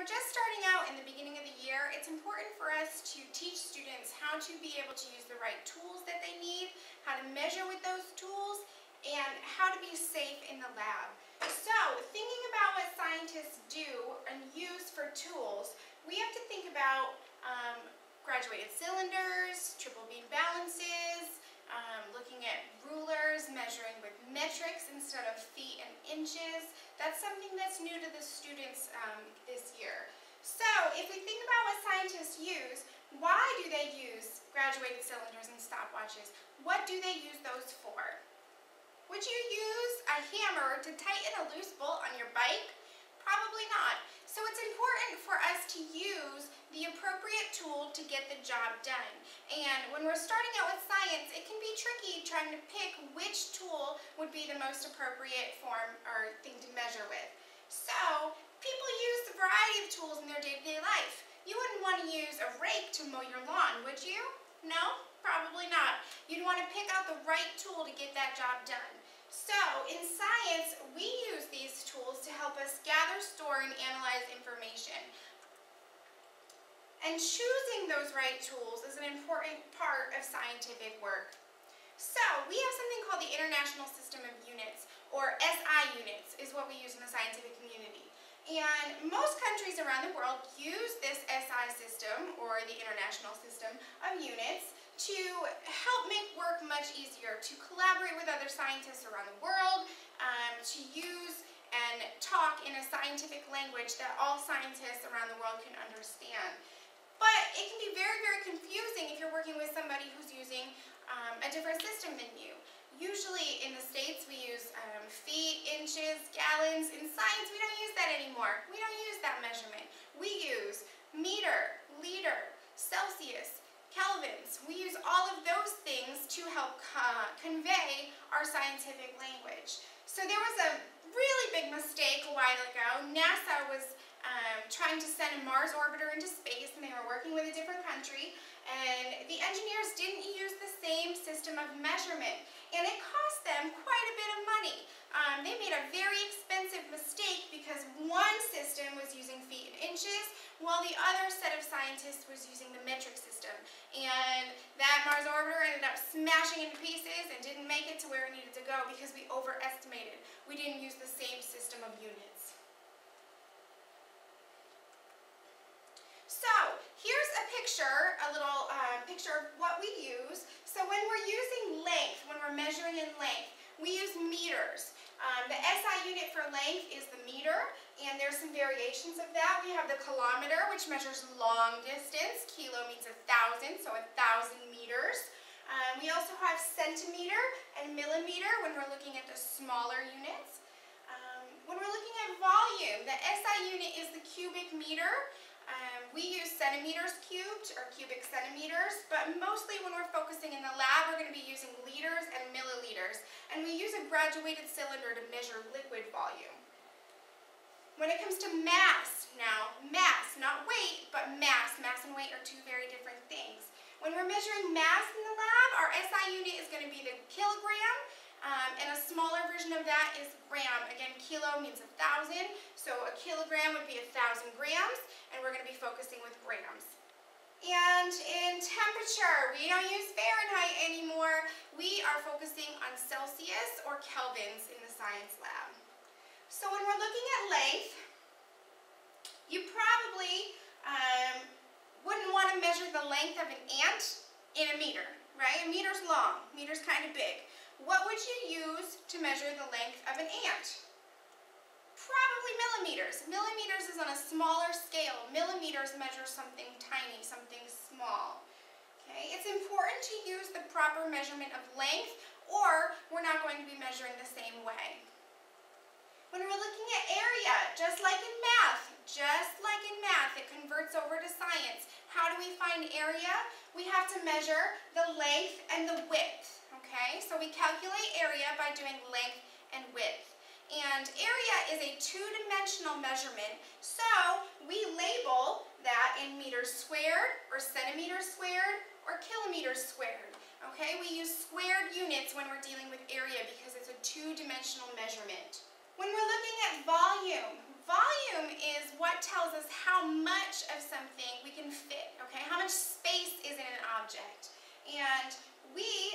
we're just starting out in the beginning of the year, it's important for us to teach students how to be able to use the right tools that they need, how to measure with those tools, and how to be safe in the lab. So, thinking about what scientists do and use for tools, we have to think about graduated cylinders, triple beam balances, looking at rulers, measuring with metrics instead of feet and inches. That's something that's new to the students this year. So if we think about what scientists use, why do they use graduated cylinders and stopwatches? What do they use those for? Would you use a hammer to tighten a loose bolt on your bike? Probably not. So it's important for us to use the appropriate tool to get the job done. And when we're starting out with science, it can be tricky trying to pick which tool would be the most appropriate form or thing to measure with. So people use a variety of tools in their day-to-day life. You wouldn't want to use a rake to mow your lawn, would you? No? Probably not. You'd want to pick out the right tool to get that job done. So, in science, we use these tools to help us gather, store, and analyze information. And choosing those right tools is an important part of scientific work. So, we have something called the International System of Units, or SI units, is what we use in the scientific community. And most countries around the world use this SI system, or the International System of Units, to help make work much easier, to collaborate with other scientists around the world, to use and talk in a scientific language that all scientists around the world can understand. But it can be very, very confusing if you're working with somebody who's using a different system than you. Usually in the States we use feet, inches, gallons. In science we don't use that anymore. We don't use that measurement. We use meter, liter, Celsius, kelvins. We use all of those things to help convey our scientific language. So there was a really big mistake a while ago. NASA was trying to send a Mars orbiter into space, and they were working with a different country, and the engineers didn't use the same system of measurement, and it cost them quite a bit of money. They made a very expensive mistake because one system was using feet and inches, while the other set of scientists was using the metric system. And that Mars orbiter ended up smashing into pieces and didn't make it to where it needed to go because we overestimated. We didn't use the same system of units. So, here's a picture, picture of what we use. So when we're using length, when we're measuring in length, we use meters. The SI unit for length is the meter, and there's some variations of that. We have the kilometer, which measures long distance. Kilo means 1,000, so 1,000 meters. We also have centimeter and millimeter when we're looking at the smaller units. When we're looking at volume, the SI unit is the cubic meter. We use centimeters cubed, or cubic centimeters, but mostly when we're focusing in the lab, we're going to be using liters and milliliters. And we use a graduated cylinder to measure liquid volume. When it comes to mass, now, mass, not weight, but mass. Mass and weight are two very different things. When we're measuring mass in the lab, our SI unit is going to be the kilogram, and a smaller version of that is gram. Again, kilo means 1,000, so a kilogram would be 1,000 grams, and we're going to be focusing with grams. And in temperature, we don't use Fahrenheit anymore. We are focusing on Celsius or kelvins in the science lab. So when we're looking at length, you probably wouldn't want to measure the length of an ant in a meter, right? A meter's long, a meter's kind of big. What would you use to measure the length of an ant? Probably millimeters. Millimeters is on a smaller scale. Millimeters measure something tiny, something small. Okay? It's important to use the proper measurement of length, or we're not going to be measuring the same way. When we're looking at area, just like in math, it converts over to science. How do we find area? We have to measure the length and the width. Okay? So we calculate area by doing length and width. And area is a two-dimensional measurement, so we label that in meters squared, or centimeters squared, or kilometers squared. Okay? We use squared units when we're dealing with area because it's a two-dimensional measurement. When we're looking at volume, volume is what tells us how much of something we can fit, okay? How much space is in an object. And we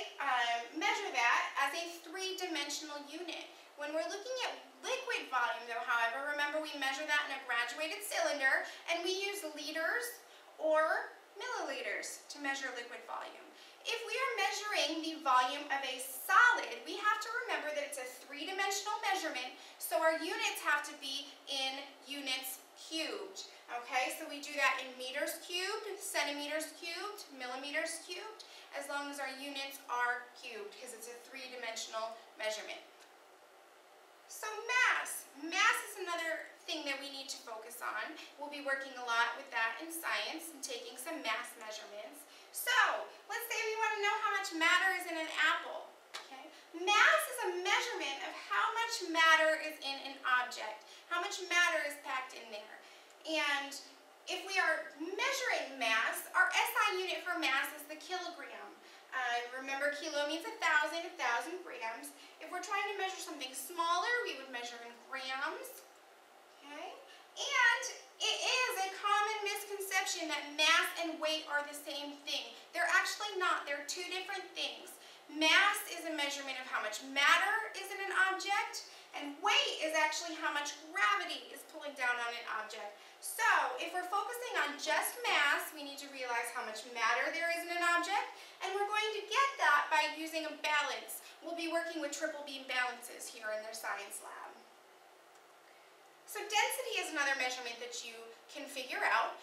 measure that as a three-dimensional unit. When we're looking at liquid volume, though, however, remember we measure that in a graduated cylinder, and we use liters or milliliters to measure liquid volume. If we are measuring the volume of a solid, we have to remember that it's a three-dimensional measurement, so our units have to be in units cubed. Okay, so we do that in meters cubed, centimeters cubed, millimeters cubed, as long as our units are cubed, because it's a three-dimensional measurement. So mass. Mass is another thing that we need to focus on. We'll be working a lot with that in science and taking some mass measurements. So, let's say we want to know how much matter is in an apple. Okay? Mass is a measurement of how much matter is in an object, how much matter is packed in there. And if we are measuring mass, our SI unit for mass is the kilogram. Remember, kilo means 1,000 grams. If we're trying to measure something smaller, we would measure in grams. Okay? And it is a common misconception that mass and weight are the same thing. They're actually not. They're two different things. Mass is a measurement of how much matter is in an object, and weight is actually how much gravity is pulling down on an object. So, if we're focusing on just mass, we need to realize how much matter there is in an object, and we're going to get that by using a balance. We'll be working with triple beam balances here in their science lab. So density is another measurement that you can figure out.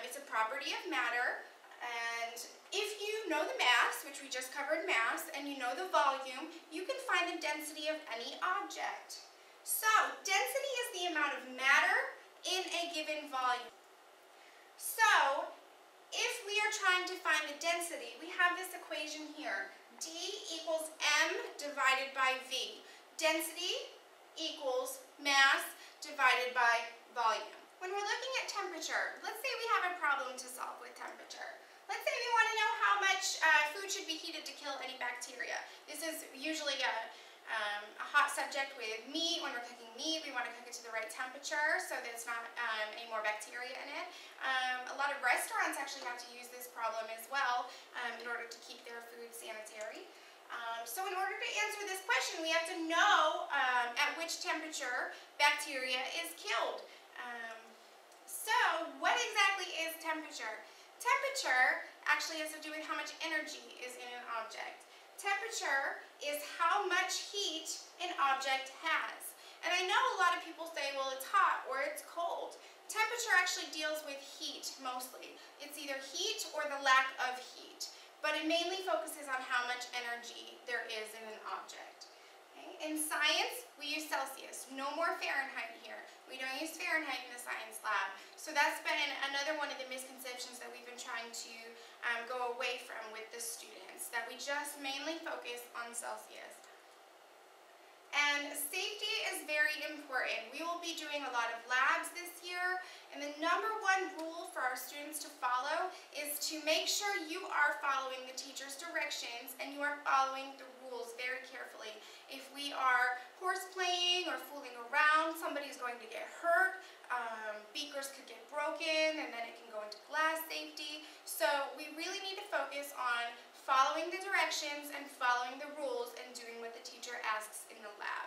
It's a property of matter, and if you know the mass, which we just covered mass, and you know the volume, you can find the density of any object. So density is the amount of matter in a given volume. So if we are trying to find the density, we have this equation here. D equals M divided by V. Density equals mass divided by volume. When we're looking at temperature, let's say we have a problem to solve with temperature. Let's say we want to know how much food should be heated to kill any bacteria. This is usually a hot subject with meat. When we're cooking meat, we want to cook it to the right temperature so there's not any more bacteria in it. A lot of restaurants actually have to use this problem as well in order to keep their food sanitary. So in order to answer this question, we have to know at which temperature bacteria is killed. So what exactly is temperature? Temperature actually has to do with how much energy is in an object. Temperature is how much heat an object has. And I know a lot of people say, well, it's hot or it's cold. Temperature actually deals with heat mostly. It's either heat or the lack of heat. But it mainly focuses on how much energy there is in an object. Okay? In science, we use Celsius. No more Fahrenheit here. We don't use Fahrenheit in the science lab. So that's been another one of the misconceptions that we've been trying to go away from with the students, that we just mainly focus on Celsius. And safety is very important. We will be doing a lot of labs this year, and the number one rule for our students to follow is to make sure you are following the teacher's directions and you are following the rules very carefully. If we are horseplaying or fooling around, somebody's going to get hurt. Beakers could get broken, and then it can go into glass safety. So we really need to focus on following the directions and following the rules and doing what the teacher asks in the lab.